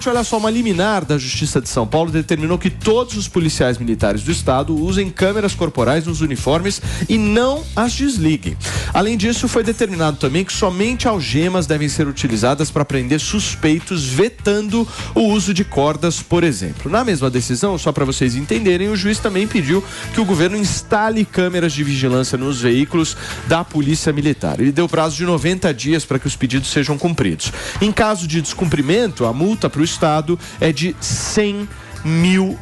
Olha só, uma liminar da Justiça de São Paulo determinou que todos os policiais militares do estado usem câmeras corporais nos uniformes e não as desliguem. Além disso, foi determinado também que somente algemas devem ser utilizadas para prender suspeitos, vetando o uso de cordas, por exemplo. Na mesma decisão, só para vocês entenderem, o juiz também pediu que o governo instale câmeras de vigilância nos veículos da Polícia Militar. Ele deu prazo de 90 dias para que os pedidos sejam cumpridos. Em caso de descumprimento, a multa para o Estado é de R$100 mil.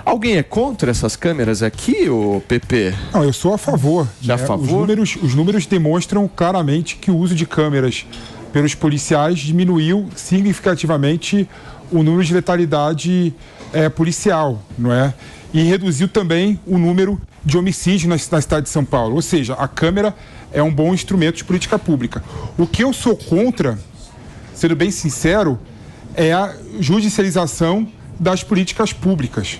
Alguém é contra essas câmeras aqui, ô PP? Não, eu sou a favor. Já a favor? Os números demonstram claramente que o uso de câmeras pelos policiais diminuiu significativamente o número de letalidade policial, não é? E reduziu também o número de homicídios na cidade de São Paulo. Ou seja, a câmera é um bom instrumento de política pública. O que eu sou contra, sendo bem sincero, é a judicialização das políticas públicas.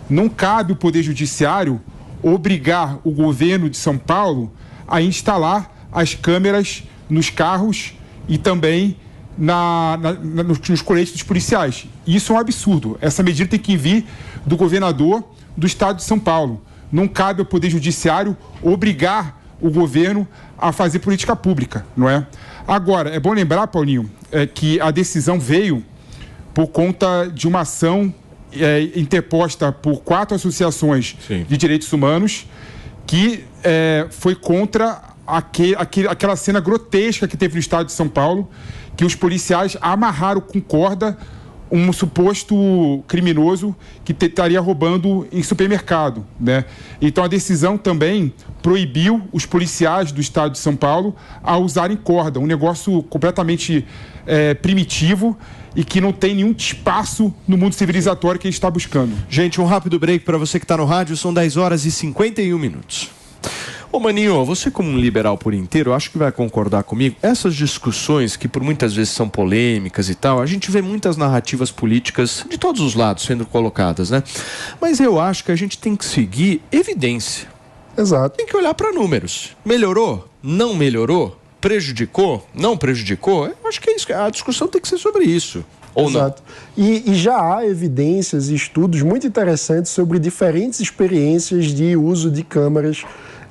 Não cabe o Poder Judiciário obrigar o governo de São Paulo a instalar as câmeras nos carros e também nos coletes dos policiais. Isso é um absurdo. Essa medida tem que vir do governador do estado de São Paulo. Não cabe ao Poder Judiciário obrigar o governo a fazer política pública, não é? Agora, é bom lembrar, Paulinho, que a decisão veio por conta de uma ação interposta por 4 associações de direitos humanos que foi contra aquela cena grotesca que teve no estado de São Paulo, que os policiais amarraram com corda um suposto criminoso que estaria roubando em supermercado, né? Então a decisão também proibiu os policiais do estado de São Paulo a usarem corda, um negócio completamente primitivo e que não tem nenhum espaço no mundo civilizatório que a gente está buscando. Gente, um rápido break para você que está no rádio, são 10h51. Ô Maninho, você como um liberal por inteiro, acho que vai concordar comigo, essas discussões que por muitas vezes são polêmicas e tal, a gente vê muitas narrativas políticas de todos os lados sendo colocadas, né? Mas eu acho que a gente tem que seguir evidência. Exato. Tem que olhar para números. Melhorou? Não melhorou? Prejudicou? Não prejudicou? Eu acho que é isso. A discussão tem que ser sobre isso. Ou Exato. Não? E já há evidências e estudos muito interessantes sobre diferentes experiências de uso de câmaras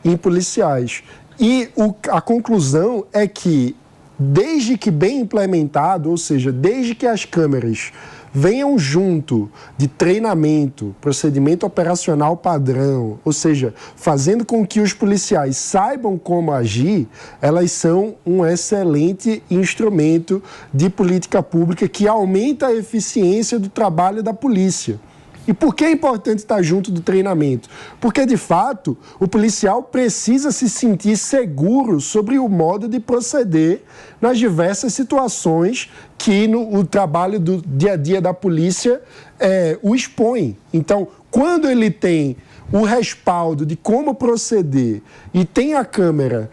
em policiais. E a conclusão é que, desde que bem implementado, ou seja, desde que as câmeras venham junto de treinamento, procedimento operacional padrão, ou seja, fazendo com que os policiais saibam como agir, elas são um excelente instrumento de política pública que aumenta a eficiência do trabalho da polícia. E por que é importante estar junto do treinamento? Porque, de fato, o policial precisa se sentir seguro sobre o modo de proceder nas diversas situações que o trabalho do dia a dia da polícia o expõe. Então, quando ele tem o respaldo de como proceder e tem a câmera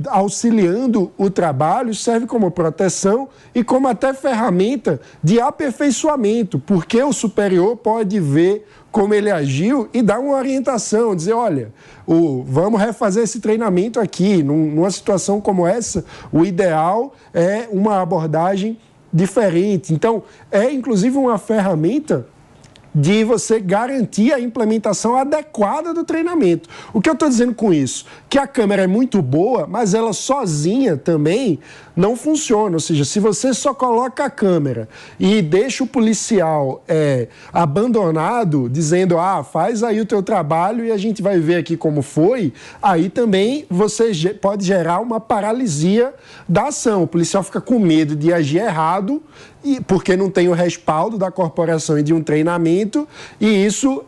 auxiliando o trabalho, serve como proteção e como até ferramenta de aperfeiçoamento, porque o superior pode ver como ele agiu e dar uma orientação, dizer, olha, vamos refazer esse treinamento aqui, numa situação como essa, o ideal é uma abordagem diferente. Então, inclusive uma ferramenta de você garantir a implementação adequada do treinamento. O que eu estou dizendo com isso? Que a câmera é muito boa, mas ela sozinha também não funciona. Ou seja, se você só coloca a câmera e deixa o policial abandonado, dizendo, faz aí o teu trabalho e a gente vai ver aqui como foi, aí também você pode gerar uma paralisia da ação. O policial fica com medo de agir errado, porque não tem o respaldo da corporação e de um treinamento, e isso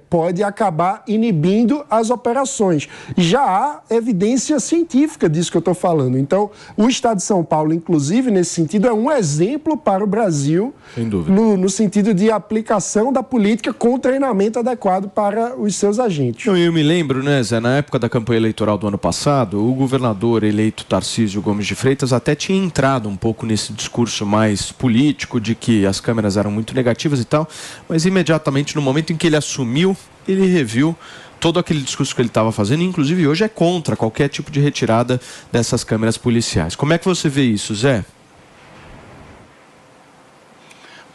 pode acabar inibindo as operações. E já há evidência científica disso que eu estou falando. Então, o Estado de São Paulo, inclusive, nesse sentido, é um exemplo para o Brasil, sem dúvida, no sentido de aplicação da política com treinamento adequado para os seus agentes. Eu me lembro, né, Zé, na época da campanha eleitoral do ano passado, o governador eleito Tarcísio Gomes de Freitas até tinha entrado um pouco nesse discurso mais político de que as câmeras eram muito negativas e tal, mas imediatamente no momento em que ele assumiu, ele reviu todo aquele discurso que ele estava fazendo, e inclusive hoje é contra qualquer tipo de retirada dessas câmeras policiais. Como é que você vê isso, Zé?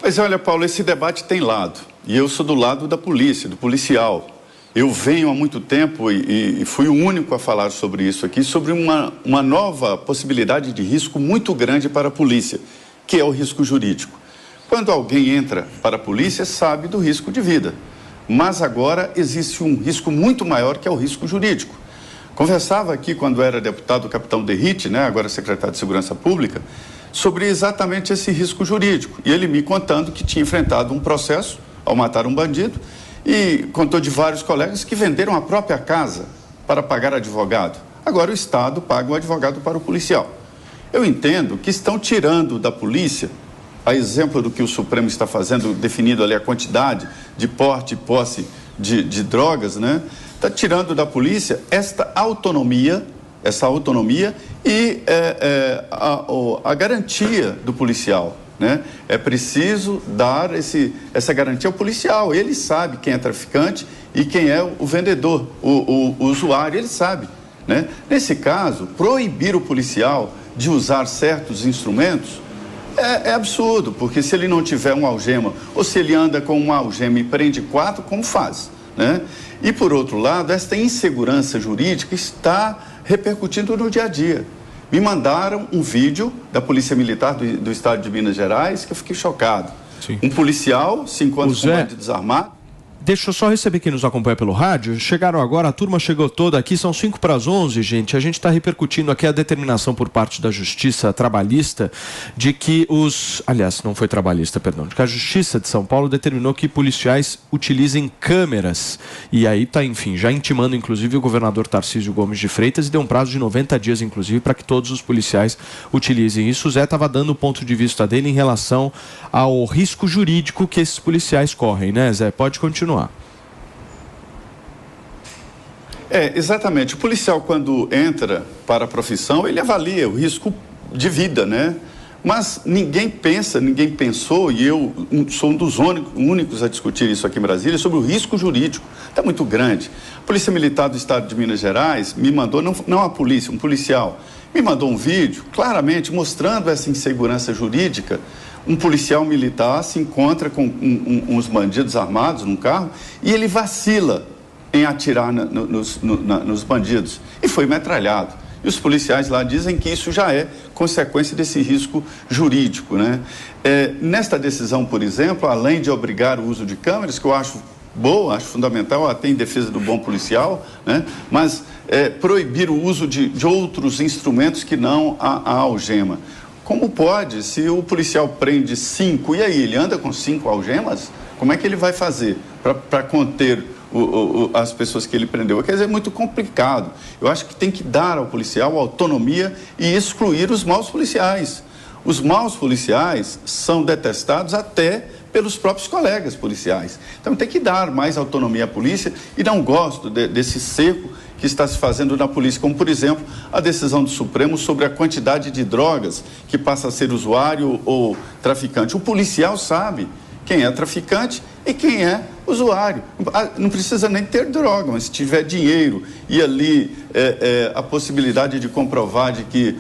Pois é, olha, Paulo, esse debate tem lado. E eu sou do lado da polícia, do policial. Eu venho há muito tempo e fui o único a falar sobre isso aqui, sobre uma nova possibilidade de risco muito grande para a polícia, que é o risco jurídico. Quando alguém entra para a polícia, sabe do risco de vida. Mas agora existe um risco muito maior, que é o risco jurídico. Conversava aqui, quando era deputado, o capitão Derrite, né, agora secretário de Segurança Pública, sobre exatamente esse risco jurídico. E ele me contando que tinha enfrentado um processo ao matar um bandido e contou de vários colegas que venderam a própria casa para pagar advogado. Agora o Estado paga o advogado para o policial. Eu entendo que estão tirando da polícia, a exemplo do que o Supremo está fazendo, definindo ali a quantidade de porte e posse de drogas, né? Está tirando da polícia essa autonomia e a garantia do policial, né? É preciso dar essa garantia ao policial. Ele sabe quem é traficante e quem é o vendedor, o usuário, ele sabe, né? Nesse caso, proibir o policial de usar certos instrumentos é absurdo, porque se ele não tiver uma algema, ou se ele anda com uma algema e prende 4, como faz, né? E, por outro lado, esta insegurança jurídica está repercutindo no dia a dia. Me mandaram um vídeo da Polícia Militar do Estado de Minas Gerais, que eu fiquei chocado. Sim. Um policial se encontra com um bandido desarmado. Deixa eu só receber quem nos acompanha pelo rádio. Chegaram agora, a turma chegou toda aqui, são 11:05, gente. A gente está repercutindo aqui a determinação por parte da Justiça Trabalhista de que aliás, não foi trabalhista, perdão, de que a Justiça de São Paulo determinou que policiais utilizem câmeras. E aí está, enfim, já intimando inclusive o governador Tarcísio Gomes de Freitas e deu um prazo de 90 dias, inclusive, para que todos os policiais utilizem isso. O Zé estava dando o ponto de vista dele em relação ao risco jurídico que esses policiais correm, né, Zé? Pode continuar. Exatamente. O policial, quando entra para a profissão, ele avalia o risco de vida, né? Mas ninguém pensou, e eu sou um dos únicos a discutir isso aqui em Brasília, sobre o risco jurídico. Está muito grande. A Polícia Militar do Estado de Minas Gerais me mandou, não a polícia, um policial, me mandou um vídeo claramente mostrando essa insegurança jurídica. Um policial militar se encontra com uns bandidos armados num carro e ele vacila em atirar nos bandidos e foi metralhado. E os policiais lá dizem que isso já é consequência desse risco jurídico, né? Nesta decisão, por exemplo, além de obrigar o uso de câmeras, que eu acho boa, acho fundamental, até em defesa do bom policial, né? Mas proibir o uso de outros instrumentos que não a algema. Como pode, se o policial prende 5, e aí ele anda com 5 algemas, como é que ele vai fazer para conter as pessoas que ele prendeu? Quer dizer, é muito complicado. Eu acho que tem que dar ao policial autonomia e excluir os maus policiais. Os maus policiais são detestados até pelos próprios colegas policiais. Então tem que dar mais autonomia à polícia e não gosto desse cerco que está se fazendo na polícia, como, por exemplo, a decisão do Supremo sobre a quantidade de drogas que passa a ser usuário ou traficante. O policial sabe quem é traficante e quem é usuário. Não precisa nem ter droga, mas se tiver dinheiro e ali a possibilidade de comprovar de que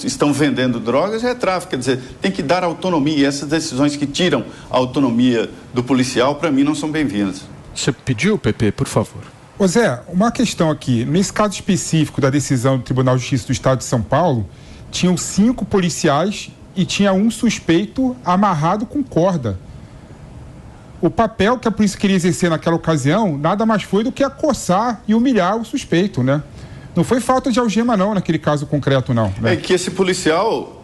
estão vendendo drogas, já é tráfico. Quer dizer, tem que dar autonomia. E essas decisões que tiram a autonomia do policial, para mim, não são bem-vindas. Você pediu, Pepe, por favor? Ô Zé, uma questão aqui. Nesse caso específico da decisão do Tribunal de Justiça do Estado de São Paulo, tinham 5 policiais e tinha um suspeito amarrado com corda. O papel que a polícia queria exercer naquela ocasião nada mais foi do que acossar e humilhar o suspeito, né? Não foi falta de algema não, naquele caso concreto não, né? Que esse policial...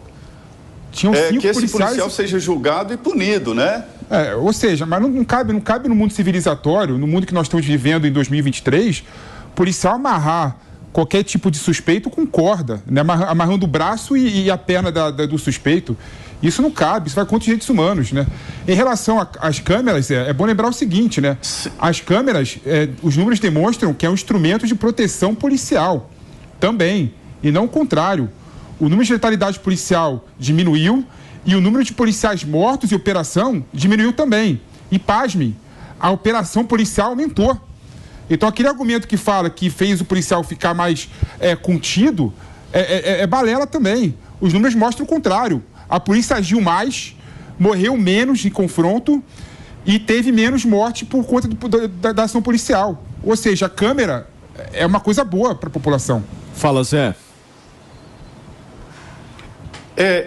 policial seja julgado e punido, né? Ou seja, mas não cabe no mundo civilizatório, no mundo que nós estamos vivendo em 2023, policial amarrar qualquer tipo de suspeito com corda, né? Amarrando o braço e a perna do suspeito. Isso não cabe, isso vai contra os direitos humanos, né? Em relação às câmeras, é bom lembrar o seguinte, né? As câmeras, os números demonstram que é um instrumento de proteção policial também, e não o contrário. O número de letalidade policial diminuiu e o número de policiais mortos em operação diminuiu também. E, pasmem, a operação policial aumentou. Então, aquele argumento que fala que fez o policial ficar mais contido é balela também. Os números mostram o contrário. A polícia agiu mais, morreu menos de confronto e teve menos morte por conta da ação policial. Ou seja, a câmera é uma coisa boa para a população. Fala, Zé.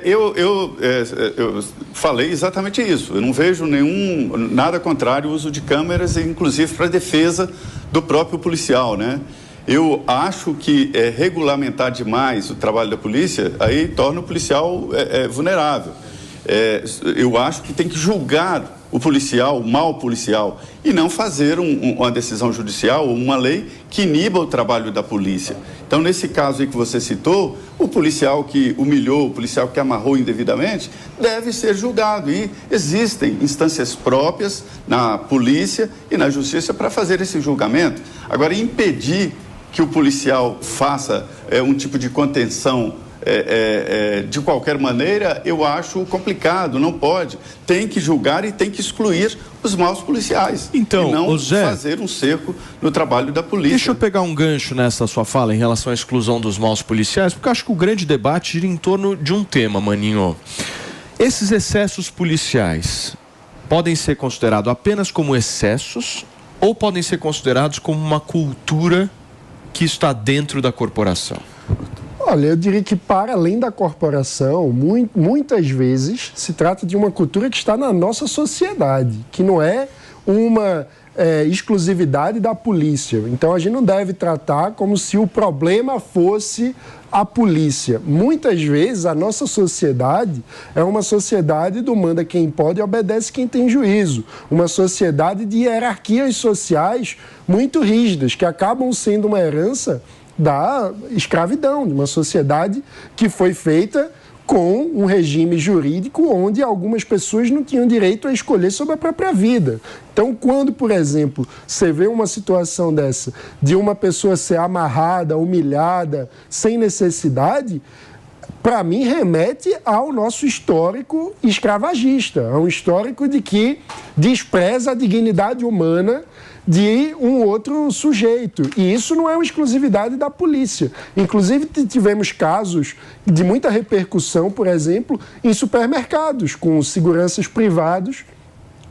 Eu falei exatamente isso. Eu não vejo nada contrário ao uso de câmeras, inclusive para a defesa do próprio policial, né? Eu acho que regulamentar demais o trabalho da polícia, aí torna o policial vulnerável. Eu acho que tem que julgar o policial, o mau policial, e não fazer uma decisão judicial ou uma lei que iniba o trabalho da polícia. Então, nesse caso aí que você citou, o policial que humilhou, o policial que amarrou indevidamente, deve ser julgado. E existem instâncias próprias na polícia e na justiça para fazer esse julgamento. Agora, impedir que o policial faça um tipo de contenção de qualquer maneira, eu acho complicado, não pode. Tem que julgar e tem que excluir os maus policiais. Então, e não Zé, fazer um cerco no trabalho da polícia. Deixa eu pegar um gancho nessa sua fala em relação à exclusão dos maus policiais, porque eu acho que o grande debate gira em torno de um tema, Maninho. Esses excessos policiais podem ser considerados apenas como excessos ou podem ser considerados como uma cultura que está dentro da corporação? Olha, eu diria que para além da corporação, muitas vezes se trata de uma cultura que está na nossa sociedade, que não é uma exclusividade da polícia. Então a gente não deve tratar como se o problema fosse a polícia. Muitas vezes a nossa sociedade é uma sociedade do manda quem pode e obedece quem tem juízo. Uma sociedade de hierarquias sociais muito rígidas, que acabam sendo uma herança da escravidão, de uma sociedade que foi feita com um regime jurídico onde algumas pessoas não tinham direito a escolher sobre a própria vida. Então, quando, por exemplo, você vê uma situação dessa, de uma pessoa ser amarrada, humilhada, sem necessidade, para mim remete ao nosso histórico escravagista, a um histórico de que despreza a dignidade humana de um outro sujeito. E isso não é uma exclusividade da polícia. Inclusive, tivemos casos de muita repercussão, por exemplo, em supermercados, com seguranças privados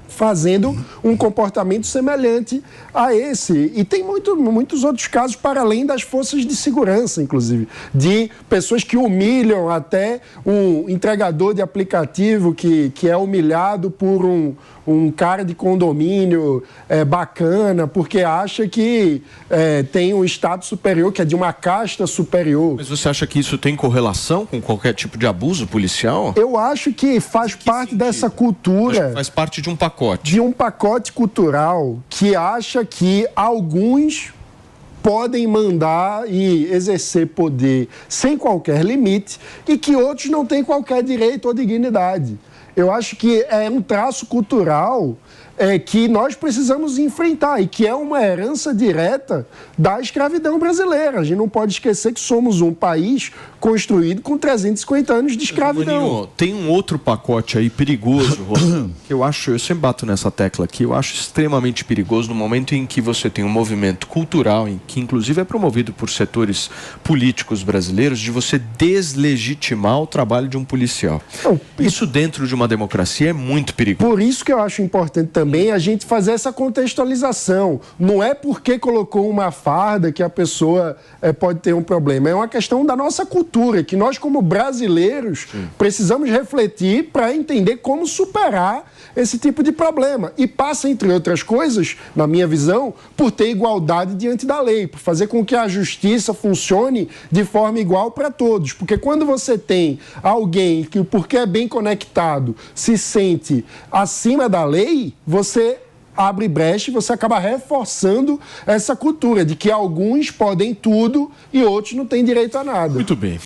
fazendo um comportamento semelhante a esse. E tem muitos outros casos, para além das forças de segurança, inclusive, de pessoas que humilham até um entregador de aplicativo que é humilhado por um cara de condomínio bacana, porque acha que tem um status superior, que é de uma casta superior. Mas você acha que isso tem correlação com qualquer tipo de abuso policial? Eu acho que faz parte dessa cultura. Faz parte de um pacote. De um pacote cultural que acha que alguns podem mandar e exercer poder sem qualquer limite e que outros não têm qualquer direito ou dignidade. Eu acho que é um traço cultural que nós precisamos enfrentar e que é uma herança direta da escravidão brasileira. A gente não pode esquecer que somos um país construído com 350 anos de escravidão. Maninho, tem um outro pacote aí perigoso, que eu sempre bato nessa tecla aqui, eu acho extremamente perigoso no momento em que você tem um movimento cultural, que inclusive é promovido por setores políticos brasileiros, de você deslegitimar o trabalho de um policial. Isso dentro de uma democracia é muito perigoso. Por isso que eu acho importante também a gente fazer essa contextualização. Não é porque colocou uma farda que a pessoa pode ter um problema. É uma questão da nossa cultura, que nós, como brasileiros, precisamos refletir para entender como superar esse tipo de problema. E passa, entre outras coisas, na minha visão, por ter igualdade diante da lei, por fazer com que a justiça funcione de forma igual para todos. Porque quando você tem alguém que, porque é bem conectado, se sente acima da lei, você abre brecha e você acaba reforçando essa cultura de que alguns podem tudo e outros não têm direito a nada. Muito bem.